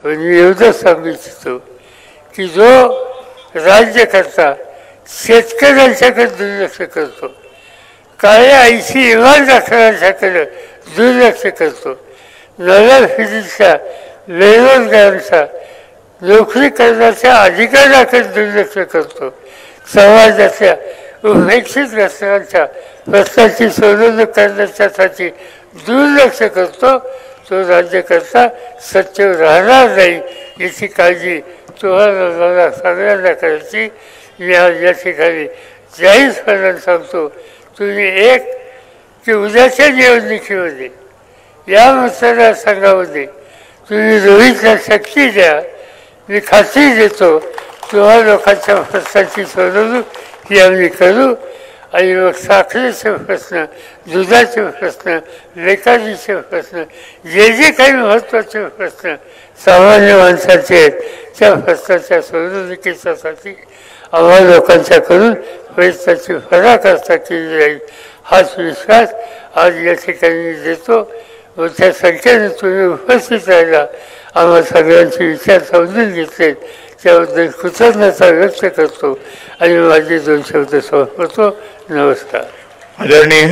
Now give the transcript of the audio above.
पण मी एवढंच सांगू इच्छितो की जो राज्यकर्ता शेतकऱ्यांच्याकडे दुर्लक्ष करतो, काळ्या आईशी इमान दाखवण्याच्याकडे दुर्लक्ष करतो, नव्या पिढीच्या बेरोजगारांच्या नोकरी करण्याच्या अधिकाराकडे दुर्लक्ष करतो, समाजाच्या उपेक्षित घटकांच्या प्रश्नाची सोडवणूक करण्याच्यासाठी दुर्लक्ष करतो, तो राज्यकर्ता सच्चर राहणार नाही याची काळजी तुम्हाला मला सगळ्यांना करायची. मी आज या ठिकाणी जाहीरपणाने सांगतो, तुम्ही एक की उद्याच्या निवडणुकीमध्ये या मतदारसंघामध्ये तुम्ही रोहितला शक्ती द्या. मी खात्री देतो तुम्हा लोकांच्या प्रश्नाची सोडवणूक ही आम्ही करू. आणि मग साखरेचे प्रश्न, दुधाचे प्रश्न, बेकारीचे प्रश्न, जे जे काही महत्त्वाचे प्रश्न सामान्य माणसाचे आहेत त्या प्रश्नाच्या सोडवणुकीसाठी आम्हा लोकांच्याकडून प्रयत्नाची पराकाष्ठा केली जाईल हाच विश्वास आज या ठिकाणी देतो. मोठ्या संख्येने तुम्ही उपस्थित राहिला, आम्हा सगळ्यांचे विचार समजून घेतले त्याबद्दल कृतज्ञता व्यक्त करतो आणि माझे 2 शब्द संपवतो. नमस्कार. आदरणीय